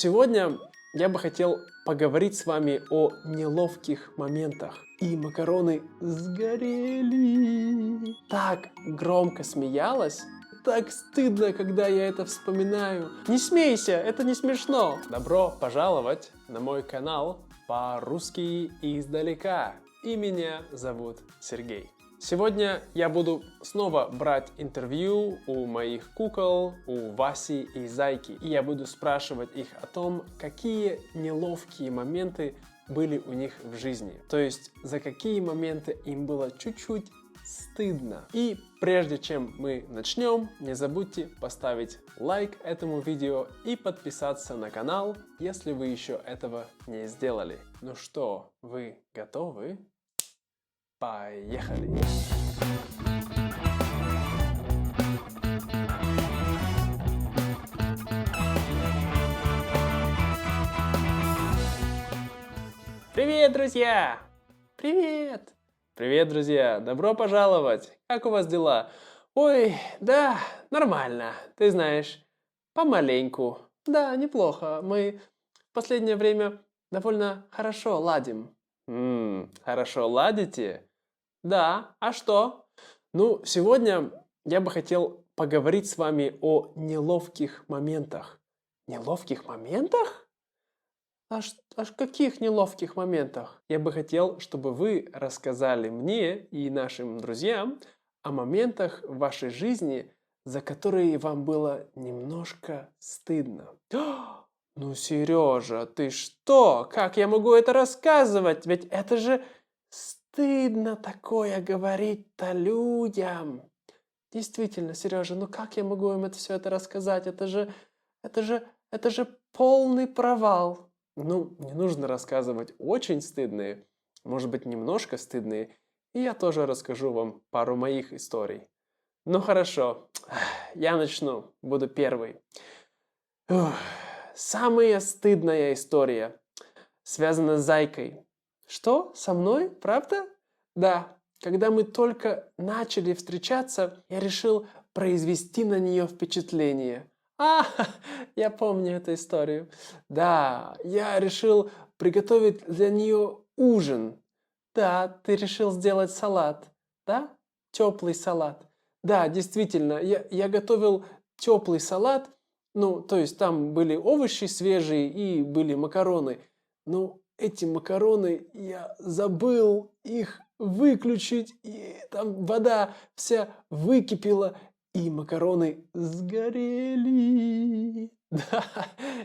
Сегодня я бы хотел поговорить с вами о неловких моментах. И макароны сгорели. Так громко смеялась. Так стыдно, когда я это вспоминаю. Не смейся, это не смешно. Добро пожаловать на мой канал по-русски издалека. И меня зовут Сергей. Сегодня я буду снова брать интервью у моих кукол, у Васи и Зайки. И я буду спрашивать их о том, какие неловкие моменты были у них в жизни. То есть, за какие моменты им было чуть-чуть стыдно. И прежде чем мы начнем, не забудьте поставить лайк этому видео и подписаться на канал, если вы еще этого не сделали. Ну что, вы готовы? Поехали! Привет, друзья! Привет! Привет, друзья! Добро пожаловать! Как у вас дела? Ой, да, нормально. Ты знаешь, помаленьку. Да, неплохо. Мы в последнее время довольно хорошо ладим. Хорошо ладите? Да, а что? Ну, сегодня я бы хотел поговорить с вами о неловких моментах. Неловких моментах? Аж каких неловких моментах? Я бы хотел, чтобы вы рассказали мне и нашим друзьям о моментах в вашей жизни, за которые вам было немножко стыдно. Ну, Сережа, ты что? Как я могу это рассказывать? Ведь это же стыдно такое говорить-то людям. Действительно, Сережа, ну как я могу им все это рассказать? Это же полный провал. Ну, не нужно рассказывать очень стыдные, может быть, немножко стыдные, и я тоже расскажу вам пару моих историй. Ну хорошо, я начну, буду первый. Самая стыдная история связана с Зайкой. Что? Со мной? Правда? Да. Когда мы только начали встречаться, я решил произвести на нее впечатление. Я помню эту историю. Да, я решил приготовить для нее ужин. Да, ты решил сделать салат. Да? Теплый салат. Да, действительно, я готовил теплый салат. Ну, то есть там были овощи свежие и были макароны. Но эти макароны я забыл их выключить, и там вода вся выкипела, и макароны сгорели. Да,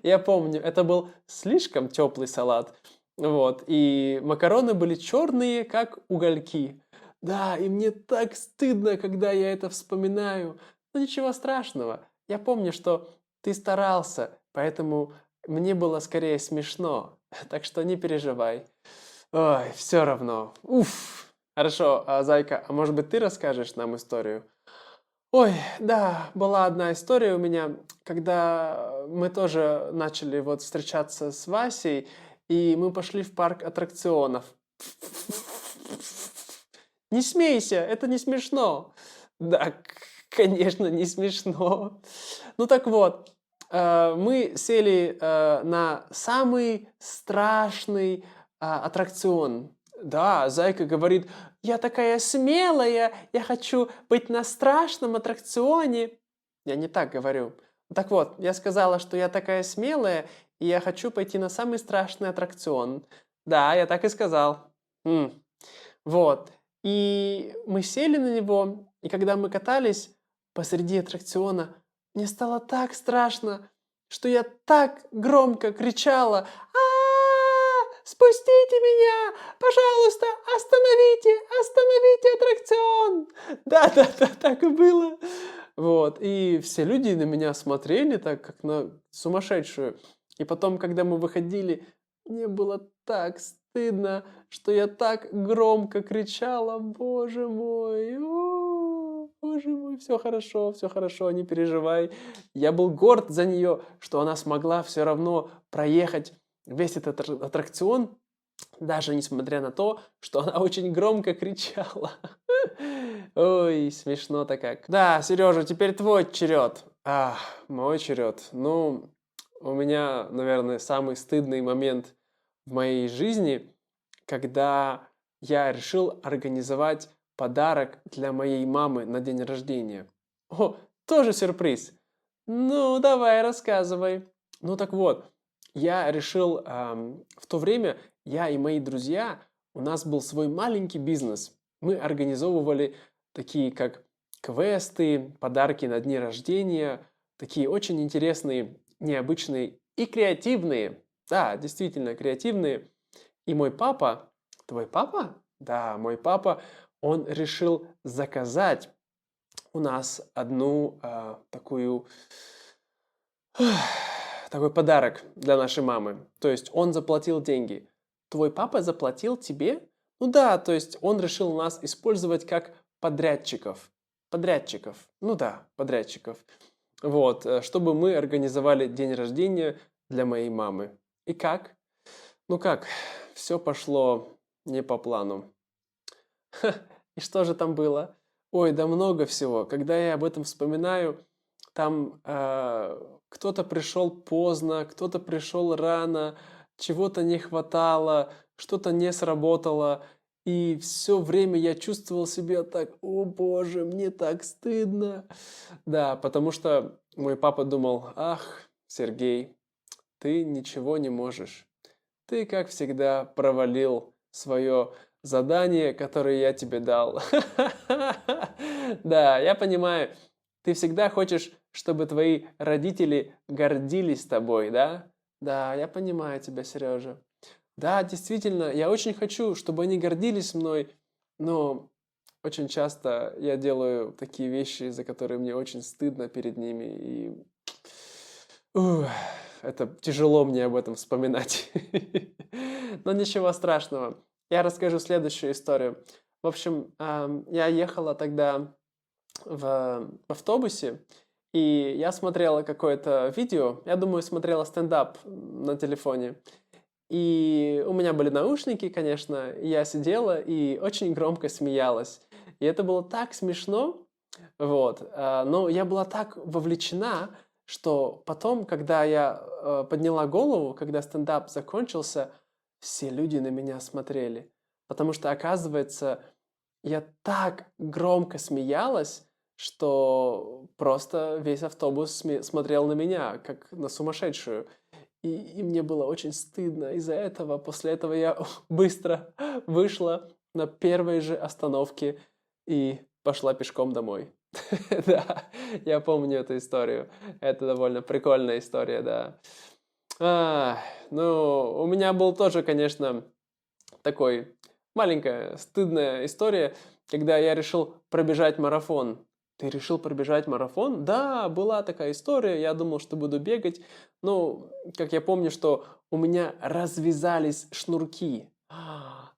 я помню, это был слишком теплый салат. Вот, и макароны были черные, как угольки. Да, и мне так стыдно, когда я это вспоминаю. Но ничего страшного. Я помню, что ты старался, поэтому мне было скорее смешно. Так что не переживай. Ой, все равно. Уф. Хорошо, Зайка, а может быть ты расскажешь нам историю? Ой, да, была одна история у меня, когда мы тоже начали вот встречаться с Васей, и мы пошли в парк аттракционов. Не смейся, это не смешно. Да, конечно, не смешно. Ну так вот, мы сели на самый страшный аттракцион. Да, Зайка говорит, я такая смелая, я хочу быть на страшном аттракционе. Я не так говорю. Так вот, я сказала, что я такая смелая, и я хочу пойти на самый страшный аттракцион. Да, я так и сказал. Вот. И мы сели на него, и когда мы катались посреди аттракциона, мне стало так страшно, что я так громко кричала: Спустите меня! Пожалуйста, остановите аттракцион!» Да, так и было. Вот, и все люди на меня смотрели так, как на сумасшедшую. И потом, когда мы выходили, мне было так стыдно, что я так громко кричала: «Боже мой! Боже мой, все хорошо, не переживай». Я был горд за нее, что она смогла все равно проехать весь этот аттракцион, даже несмотря на то, что она очень громко кричала. Ой, смешно-то как. Да, Сережа, теперь твой черед. Мой черед. Ну, у меня, наверное, самый стыдный момент в моей жизни, когда я решил организовать подарок для моей мамы на день рождения. О, тоже сюрприз. Ну, давай, рассказывай. Ну так вот, я решил, в то время я и мои друзья, у нас был свой маленький бизнес. Мы организовывали такие как квесты, подарки на дни рождения, такие очень интересные, необычные и креативные. Да, действительно креативные. И мой папа, твой папа? Да, мой папа, он решил заказать у нас одну такой подарок для нашей мамы. То есть он заплатил деньги. Твой папа заплатил тебе? Ну да, то есть он решил нас использовать как подрядчиков. Подрядчиков. Ну да, подрядчиков. Вот, чтобы мы организовали день рождения для моей мамы. И как? Ну как, все пошло не по плану. И что же там было? Ой, да много всего. Когда я об этом вспоминаю, там кто-то пришел поздно, кто-то пришел рано, чего-то не хватало, что-то не сработало. И все время я чувствовал себя так, о боже, мне так стыдно. Да, потому что мой папа думал, ах, Сергей, ты ничего не можешь. Ты, как всегда, провалил свое задание, которое я тебе дал. Да, я понимаю, ты всегда хочешь, чтобы твои родители гордились тобой, да? Да, я понимаю тебя, Сережа. Да, действительно, я очень хочу, чтобы они гордились мной, но очень часто я делаю такие вещи, за которые мне очень стыдно перед ними, и ух, это тяжело мне об этом вспоминать. Но ничего страшного. Я расскажу следующую историю. В общем, я ехала тогда в автобусе, и я смотрела какое-то видео, я думаю, смотрела стендап на телефоне. И у меня были наушники, конечно, и я сидела и очень громко смеялась. И это было так смешно, вот. Но я была так вовлечена, что потом, когда я подняла голову, когда стендап закончился, все люди на меня смотрели. Потому что, оказывается, я так громко смеялась, что просто весь автобус смотрел на меня, как на сумасшедшую. И мне было очень стыдно из-за этого. После этого я быстро вышла на первой же остановке и пошла пешком домой. Да, я помню эту историю. Это довольно прикольная история, да. Ну, у меня был тоже, конечно, такой маленькая стыдная история, когда я решил пробежать марафон. Ты решил пробежать марафон? Да, была такая история, я думал, что буду бегать. Ну, как я помню, что у меня развязались шнурки.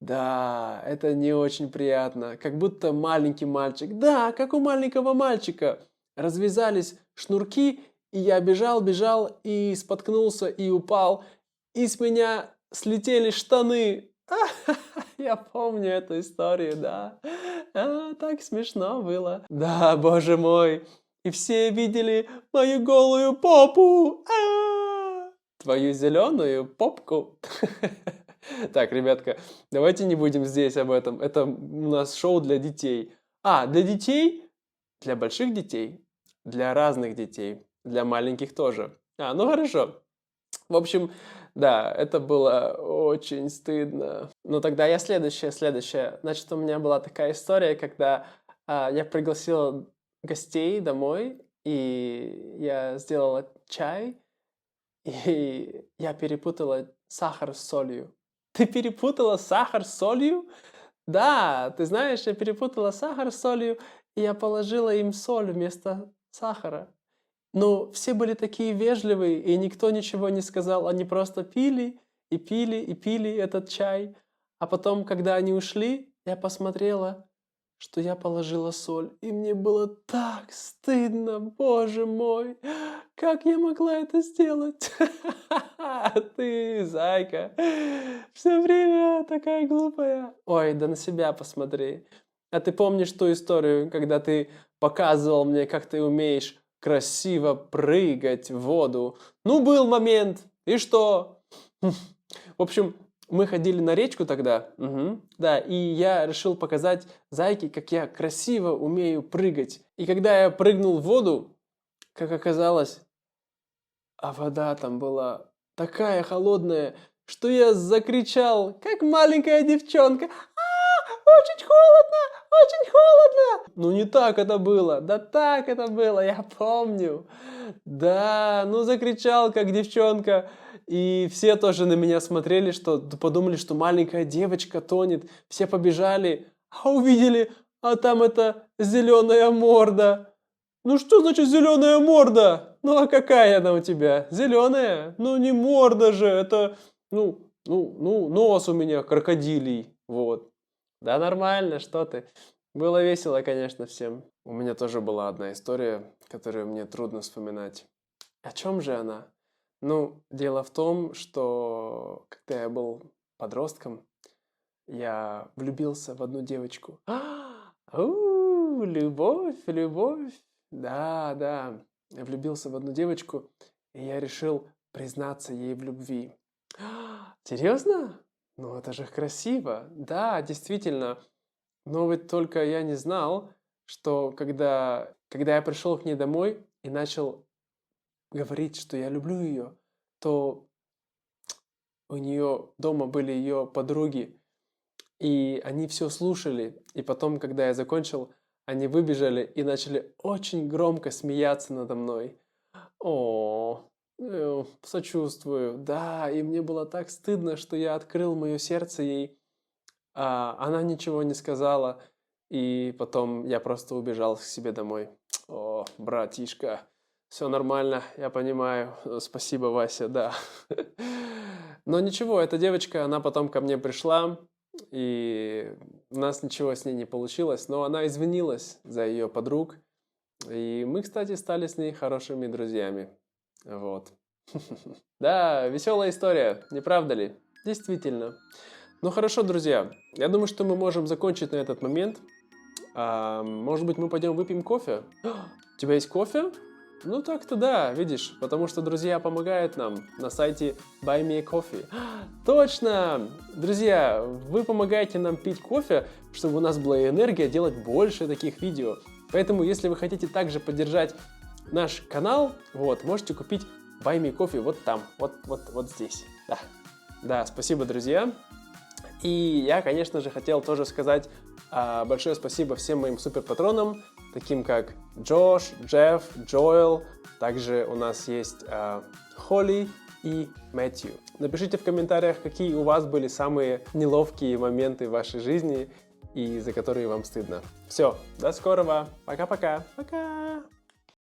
Да, это не очень приятно. Как будто маленький мальчик. Да, как у маленького мальчика. Развязались шнурки, и я бежал, и споткнулся, и упал. И с меня слетели штаны. Я помню эту историю, да. Так смешно было. Да, боже мой. И все видели мою голую попу. Твою зеленую попку. Так, ребятка, давайте не будем здесь об этом. Это у нас шоу для детей. Для детей? Для больших детей? Для разных детей. Для маленьких тоже. Ну хорошо. В общем, да, это было очень стыдно. Ну тогда я следующее. Значит, у меня была такая история, когда я пригласила гостей домой, и я сделала чай, и я перепутала сахар с солью. Ты перепутала сахар с солью? Да, ты знаешь, я перепутала сахар с солью, и я положила им соль вместо сахара. Ну, все были такие вежливые, и никто ничего не сказал. Они просто пили и пили и пили этот чай. А потом, когда они ушли, я посмотрела, что я положила соль. И мне было так стыдно, боже мой. Как я могла это сделать? Ты, зайка, все время такая глупая. Ой, да на себя посмотри. А ты помнишь ту историю, когда ты показывал мне, как ты умеешь красиво прыгать в воду. Ну, был момент. И что? В общем, мы ходили на речку тогда. Да, и я решил показать зайке, как я красиво умею прыгать. И когда я прыгнул в воду, как оказалось, а вода там была такая холодная, что я закричал, как маленькая девчонка. Очень холодно, очень холодно. Ну не так это было, да так это было, я помню. Да, ну закричал, как девчонка. И все тоже на меня смотрели, что подумали, что маленькая девочка тонет. Все побежали, а увидели, а там это зеленая морда. Ну что значит зеленая морда? Ну а какая она у тебя? Зеленая? Ну не морда же, это, нос у меня крокодилий, вот. Да нормально, что ты. Было весело, конечно, всем. У меня тоже была одна история, которую мне трудно вспоминать. О чем же она? Ну, дело в том, что когда я был подростком, я влюбился в одну девочку. Любовь, любовь. Да, да. Я влюбился в одну девочку, и я решил признаться ей в любви. Серьезно? Ну, это же красиво. Да, действительно. Но ведь только я не знал, что когда я пришел к ней домой и начал говорить, что я люблю ее, то у нее дома были ее подруги, и они все слушали. И потом, когда я закончил, они выбежали и начали очень громко смеяться надо мной. О, сочувствую. Да, и мне было так стыдно, что я открыл мое сердце ей. Она ничего не сказала, и потом я просто убежал к себе домой. О, братишка, все нормально, я понимаю. Спасибо, Вася, да. Но ничего, эта девочка, она потом ко мне пришла, и у нас ничего с ней не получилось, но она извинилась за ее подруг, и мы, кстати, стали с ней хорошими друзьями. Вот. Да, веселая история, не правда ли? Действительно. Ну хорошо, друзья, я думаю, что мы можем закончить на этот момент. Может быть, мы пойдем выпьем кофе? У тебя есть кофе? Ну так-то да, видишь, потому что друзья помогают нам на сайте Buy Me a Coffee. Точно! Друзья, вы помогаете нам пить кофе, чтобы у нас была энергия делать больше таких видео. Поэтому, если вы хотите также поддержать наш канал, вот, можете купить Buy Me Coffee вот там, вот здесь. Да, спасибо, друзья. И я, конечно же, хотел тоже сказать большое спасибо всем моим суперпатронам, таким как Джош, Джефф, Джоэл. Также у нас есть Холли и Мэтью. Напишите в комментариях, какие у вас были самые неловкие моменты в вашей жизни и за которые вам стыдно. Все, до скорого. Пока-пока. Пока.